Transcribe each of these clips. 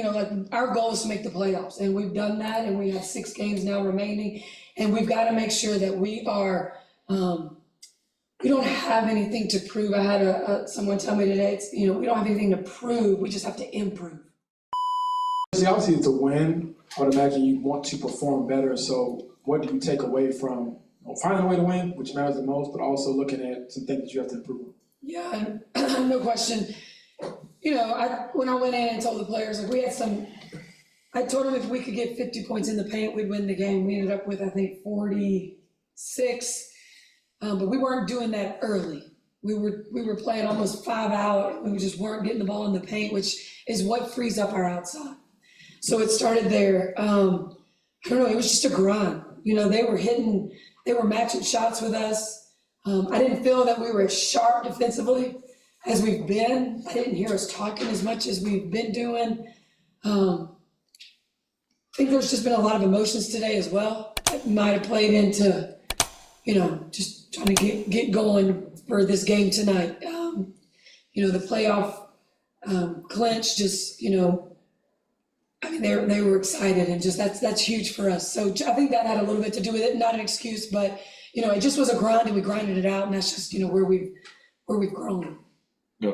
like our goal is to make the playoffs, and we've done that, and we have 6 games now remaining, and we've got to make sure that we are, we don't have anything to prove. I had someone tell me today, it's, we don't have anything to prove, we just have to improve. See, obviously it's a win. I would imagine you want to perform better, so what do you take away from finding a way to win, which matters the most, but also looking at some things that you have to improve on? Yeah, no question. When I went in and told the players, like, we had I told them if we could get 50 points in the paint, we'd win the game. We ended up with, I think, 46, but we weren't doing that early. We were playing almost 5 out, and we just weren't getting the ball in the paint, which is what frees up our outside. So it started there. I don't know, it was just a grind. They were matching shots with us. I didn't feel that we were as sharp defensively as we've been. I didn't hear us talking as much as we've been doing. I think there's just been a lot of emotions today as well that might have played into, just trying to get going for this game tonight. The playoff clinch, just, I mean, they were excited, and just that's huge for us. So I think that had a little bit to do with it. Not an excuse, but it just was a grind, and we grinded it out, and that's just where we've grown.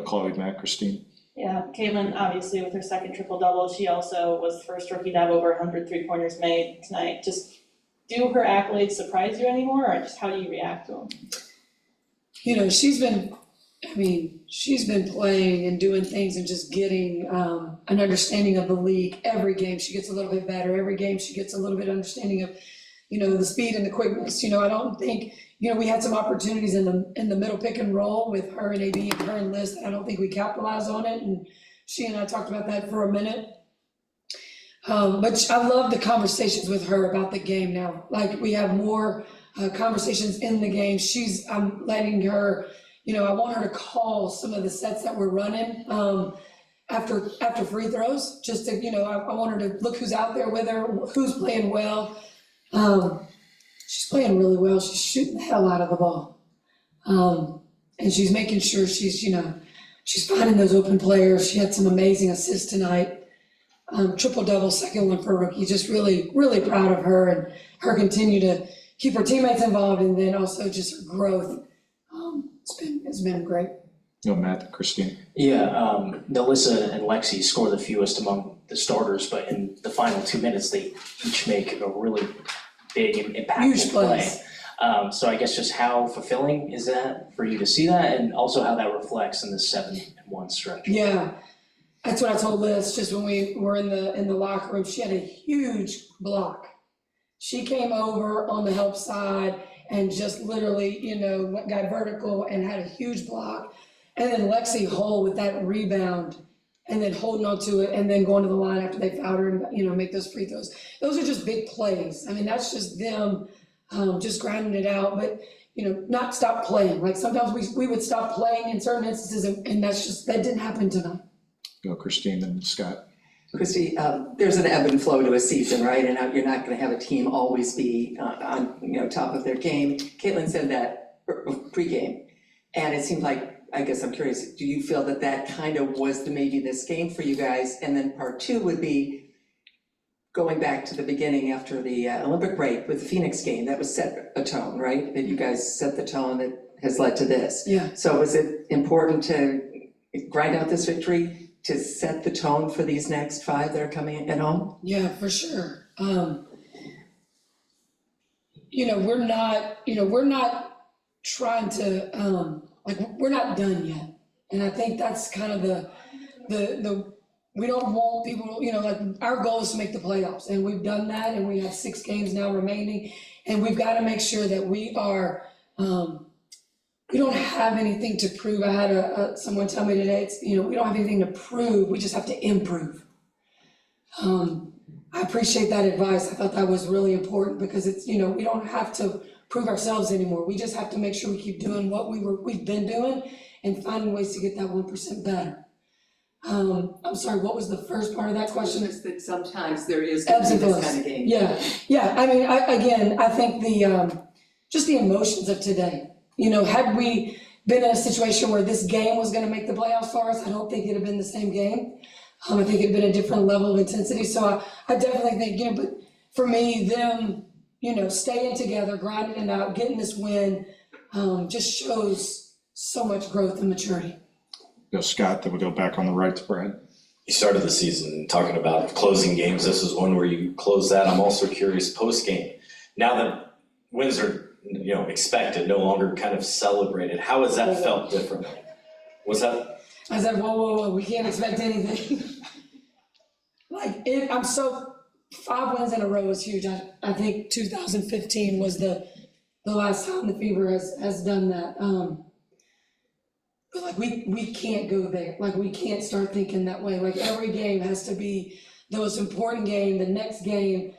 Call you back, Christine. Yeah, Caitlin, obviously with her second triple-double, she also was the first rookie to have over 100 three-pointers made tonight. Just do her accolades surprise you anymore, or just how do you react to them? She's been playing and doing things and just getting an understanding of the league. Every game she gets a little bit better. Every game she gets a little bit understanding of, the speed and the quickness. I don't think, we had some opportunities in the middle pick and roll with her and AB and her and Liz. I don't think we capitalized on it, and she and I talked about that for a minute. But I love the conversations with her about the game now. Like, we have more conversations in the game. I'm letting her, I want her to call some of the sets that we're running after free throws, just to, I want her to look who's out there with her, who's playing well. She's playing really well. She's shooting the hell out of the ball. And she's making sure she's finding those open players. She had some amazing assists tonight. Triple-double, second one for a rookie. Just really, really proud of her, and her continue to keep her teammates involved, and then also just her growth. It's been great. Matt, Christine. Yeah, Nalissa and Lexi score the fewest among the starters, but in the final 2 minutes, they each make a really big impactful Huge play. plays. So I guess just how fulfilling is that for you to see that, and also how that reflects in the 7-1 stretch? Yeah, that's what I told Liz just when we were in the locker room. She had a huge block. She came over on the help side and just literally, got vertical and had a huge block. And then Lexi Hull with that rebound and then holding on to it and then going to the line after they fouled her and, make those free throws. Those are just big plays. I mean, that's just them just grinding it out, but, not stop playing. Like, sometimes we would stop playing in certain instances, and that didn't happen tonight. Christine and Scott. Christie, there's an ebb and flow to a season, right? And you're not going to have a team always be on top of their game. Caitlin said that pregame, and it seemed like, I guess I'm curious, do you feel that kind of was maybe this game for you guys? And then part 2 would be going back to the beginning after the Olympic break with the Phoenix game. That was set a tone, right? That you guys set the tone that has led to this. Yeah. So is it important to grind out this victory to set the tone for these next 5 that are coming at home? Yeah, for sure. We're not trying to, we're not done yet. And I think that's kind of the we don't want people, our goal is to make the playoffs, and we've done that, and we have 6 games now remaining, and we've got to make sure that we are, we don't have anything to prove. I had someone tell me today, it's, we don't have anything to prove, we just have to improve. I appreciate that advice. I thought that was really important, because it's, we don't have to prove ourselves anymore. We just have to make sure we keep doing what we've been doing and finding ways to get that 1% better. I'm sorry, what was the first part of that question? It's that sometimes there is Ebbs and this flows. kind of game. Yeah. I mean, I think just the emotions of today. Had we been in a situation where this game was going to make the playoffs for us, I don't think it'd have been the same game. I think it'd been a different level of intensity, so I definitely think, but for me, them, staying together, grinding it out, getting this win, just shows so much growth and maturity. Scott, then we go back on the right to Brad. You started the season talking about closing games. This is one where you close that. I'm also curious post-game. Now that wins are, expected, no longer kind of celebrated, how has that felt differently? Was that? I said, whoa, we can't expect anything. I'm so, 5 wins in a row is huge. I think 2015 was the last time the Fever has done that. But we can't go there. We can't start thinking that way. Every game has to be the most important game, the next game,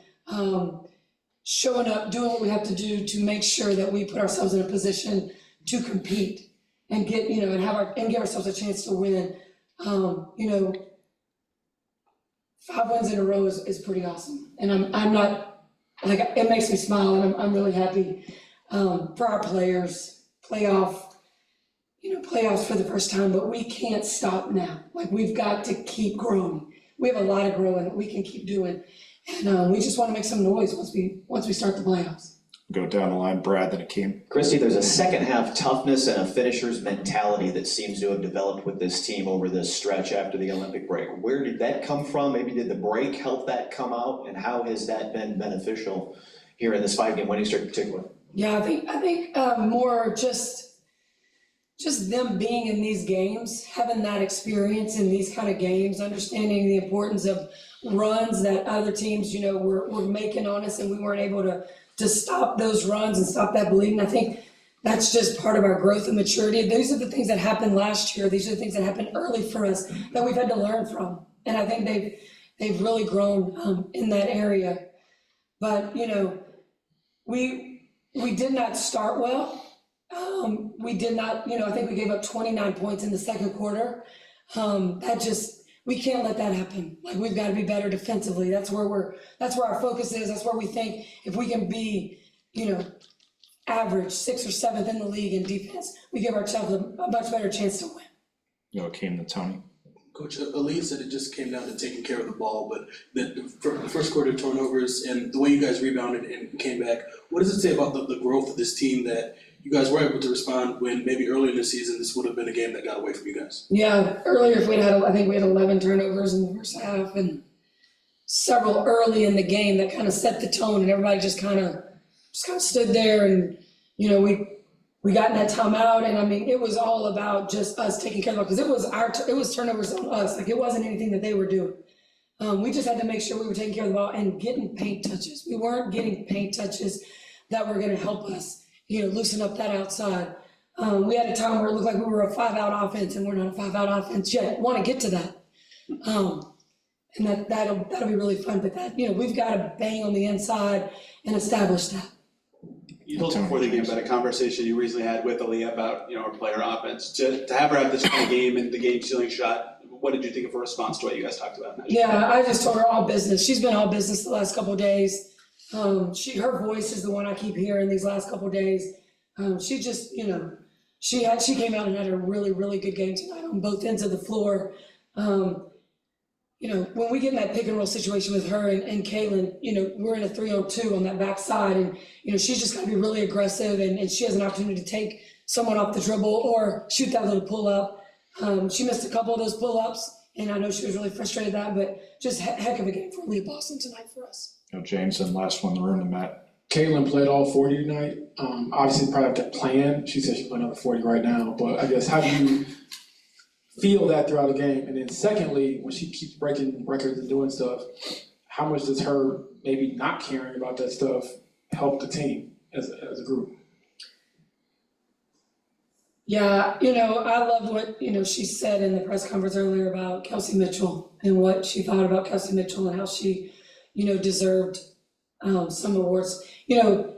showing up, doing what we have to do to make sure that we put ourselves in a position to compete and get, and give ourselves a chance to win. 5 wins in a row is pretty awesome. And I'm not, it makes me smile, and I'm really happy for our players. Playoffs for the first time, but we can't stop now. We've got to keep growing. We have a lot of growing that we can keep doing. And we just want to make some noise once we start the playoffs. Go down the line, Brad, then Akeem. Christie, there's a second half toughness and a finisher's mentality that seems to have developed with this team over this stretch after the Olympic break. Where did that come from? Maybe did the break help that come out? And how has that been beneficial here in this 5-game winning streak in particular? Yeah, I think more just them being in these games, having that experience in these kind of games, understanding the importance of runs that other teams, were making on us, and we weren't able to stop those runs and stop that bleeding. I think that's just part of our growth and maturity. These are the things that happened last year. These are the things that happened early for us that we've had to learn from. And I think they've really grown in that area. But, we did not start well. We did not, I think we gave up 29 points in the second quarter. We can't let that happen. We've got to be better defensively. That's where our focus is. That's where we think if we can be, average 6th or 7th in the league in defense, we give ourselves a much better chance to win. Akeem, then Tony. Coach, Aaliyah said it just came down to taking care of the ball, but the first quarter turnovers and the way you guys rebounded and came back, what does it say about the growth of this team that you guys were able to respond when maybe earlier in the season this would have been a game that got away from you guys? Yeah, earlier if I think we had 11 turnovers in the first half and several early in the game that kind of set the tone, and everybody just kind of stood there, and we got in that timeout, and it was all about just us taking care of it, because it was turnovers on us. It wasn't anything that they were doing. We just had to make sure we were taking care of the ball and getting paint touches. We weren't getting paint touches that were going to help us, loosen up that outside. We had a time where it looked like we were a 5-out offense, and we're not a 5-out offense yet. Want to get to that. And that'll be really fun, but we've got to bang on the inside and establish that. You told before the game about a conversation you recently had with Aaliyah about, our player offense. To have her have this kind of game and the game-sealing shot, what did you think of her response to what you guys talked about? Yeah, I just told her all business. She's been all business the last couple of days. Her voice is the one I keep hearing these last couple of days. She just, she came out and had a really, really good game tonight on both ends of the floor. When we get in that pick and roll situation with her and Kaylin, we're in a 3-on-2 on that backside, and, she's just got to be really aggressive, and she has an opportunity to take someone off the dribble or shoot that little pull up. She missed a couple of those pull ups, and I know she was really frustrated with that, but just heck of a game for Leah Boston tonight for us. James, and last one in the room, and Matt. Caitlin played all 40 tonight. Obviously, probably have to plan. She said she's playing another 40 right now, but I guess how do you feel that throughout the game? And then secondly, when she keeps breaking records and doing stuff, how much does her maybe not caring about that stuff help the team as a group? Yeah, I love what, she said in the press conference earlier about Kelsey Mitchell and what she thought about Kelsey Mitchell and how she, deserved some awards.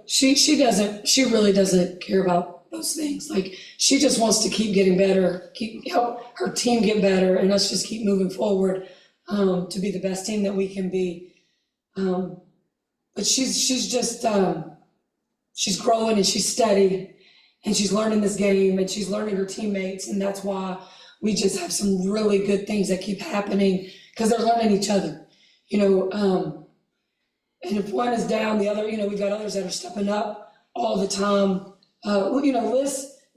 She really doesn't care about those things. She just wants to keep getting better, help her team get better, and us just keep moving forward to be the best team that we can be. But she's just, she's growing and she's steady. And she's learning this game, and she's learning her teammates, and that's why we just have some really good things that keep happening because they're learning each other, and if one is down, the other, we've got others that are stepping up all the time.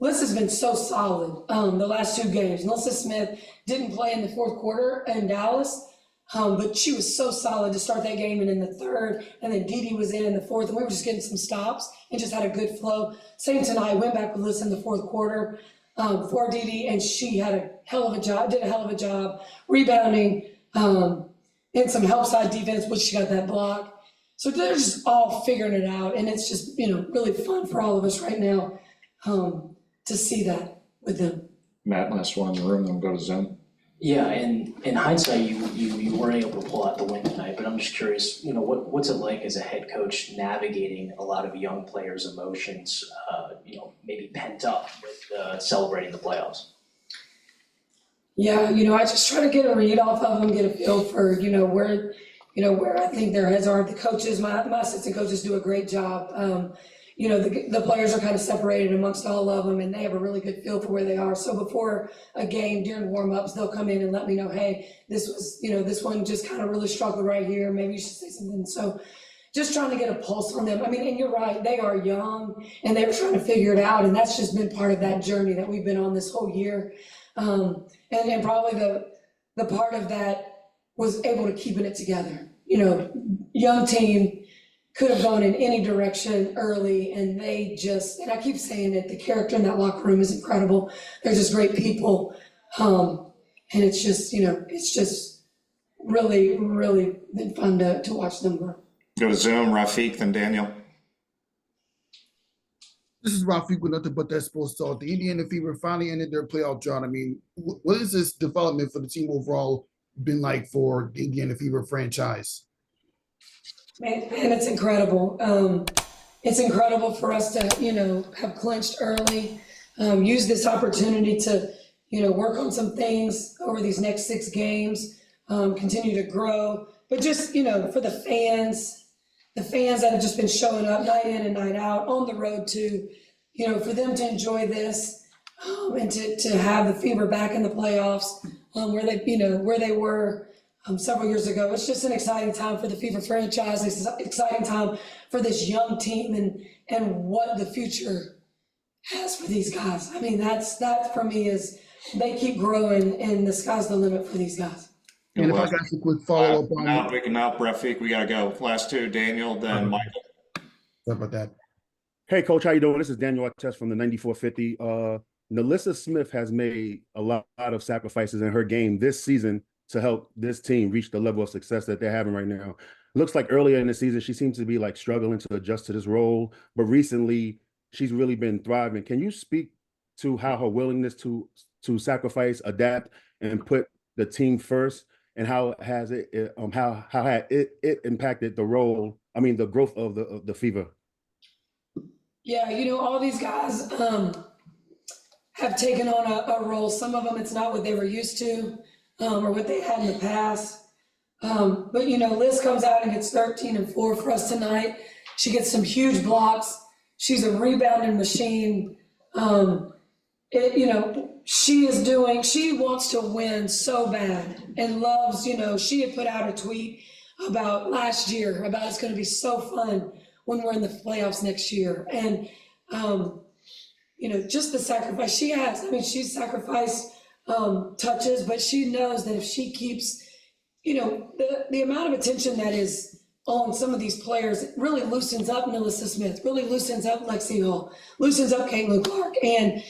Liz has been so solid, the last 2 games. Melissa Smith didn't play in the 4th quarter in Dallas, but she was so solid to start that game and in the 3rd, and then Dee Dee was in the 4th, and we were just getting some stops and just had a good flow. Same tonight, went back with Liz in the 4th quarter for Dee Dee, and she had a hell of a job rebounding, and some help side defense, which she got that block. So they're just all figuring it out, and it's just, really fun for all of us right now to see that with them. Matt, last one in the room, then we'll go to Zoom. Yeah, and in hindsight, you weren't able to pull out the win tonight, but I'm just curious, what's it like as a head coach navigating a lot of young players' emotions, maybe pent up with celebrating the playoffs? Yeah, I just try to get a read off of them, get a feel for, where I think their heads are. The coaches, my assistant coaches do a great job. The players are kind of separated amongst all of them, and they have a really good feel for where they are. So before a game, during warm-ups, they'll come in and let me know, hey, this one just kind of really struggled right here. Maybe you should say something. So just trying to get a pulse on them. I mean, and you're right, they are young, and they're trying to figure it out, and that's just been part of that journey that we've been on this whole year. And probably the part of that was able to keeping it together. Young team, could have gone in any direction early, and and I keep saying it, the character in that locker room is incredible. They're just great people. And it's just, it's just really, really been fun to watch them grow. Go to Zoom, Rafiq, then Daniel. This is Rafiq with nothing but that sports talk. The Indiana Fever finally ended their playoff drought. I mean, what is this development for the team overall been like for the Indiana Fever franchise? Man, it's incredible. It's incredible for us to, have clinched early, use this opportunity to, work on some things over these next 6 games, continue to grow. But just, for the fans that have just been showing up night in and night out on the road to, for them to enjoy this and to have the Fever back in the playoffs where they were several years ago. It's just an exciting time for the Fever franchise. It's an exciting time for this young team and what the future has for these guys. I mean, that for me is they keep growing and the sky's the limit for these guys. And if I got a quick follow up on We can now, Rafiq, we gotta go. Last 2, Daniel, then Michael. Sorry about that. Hey, Coach, how you doing? This is Daniel Artest from the 9450. Melissa Smith has made a lot of sacrifices in her game this season to help this team reach the level of success that they're having right now. Looks like earlier in the season, she seems to be like struggling to adjust to this role, but recently she's really been thriving. Can you speak to how her willingness to sacrifice, adapt, and put the team first, and how had it impacted the role? I mean, the growth of the Fever. Yeah, all these guys have taken on a role. Some of them, it's not what they were used to. Or what they had in the past. But Liz comes out and gets 13 and 4 for us tonight. She gets some huge blocks. She's a rebounding machine. She wants to win so bad and loves, she had put out a tweet about last year, about it's gonna be so fun when we're in the playoffs next year. And, just the sacrifice she has. I mean, she's sacrificed touches, but she knows that if she keeps, the amount of attention that is on some of these players, it really loosens up Melissa Smith, really loosens up Lexi Hall, loosens up Caitlin Clark, and,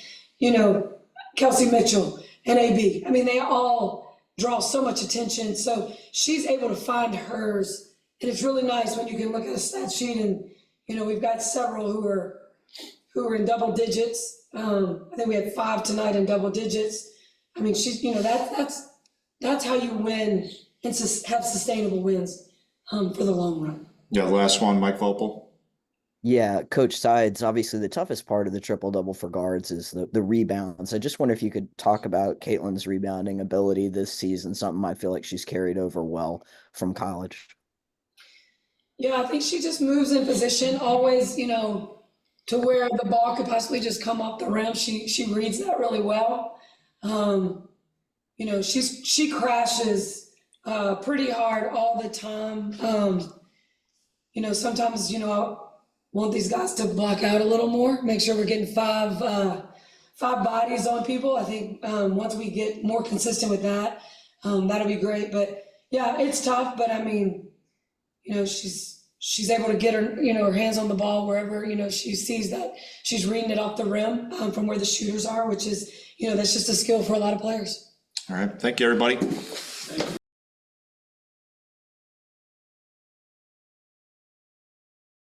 Kelsey Mitchell and AB. I mean, they all draw so much attention. So she's able to find hers. And it's really nice when you can look at a stat sheet and, we've got several who are in double digits. I think we had 5 tonight in double digits. I mean, she's, that's how you win and have sustainable wins for the long run. Yeah, the last one, Mike Vopel. Yeah, Coach Sides, obviously the toughest part of the triple-double for guards is the rebounds. I just wonder if you could talk about Caitlin's rebounding ability this season, something I feel like she's carried over well from college. Yeah, I think she just moves in position, always, to where the ball could possibly just come off the rim. She reads that really well. She crashes pretty hard all the time. You know, sometimes, you know, I want these guys to block out a little more, make sure we're getting five bodies on people. I think once we get more consistent with that, that'll be great. But yeah, it's tough, but I mean, you know, she's able to get her, you know, her hands on the ball wherever, you know, she sees that she's reading it off the rim from where the shooters are, which is, you know, that's just a skill for a lot of players. All right, thank you, everybody. Thank you.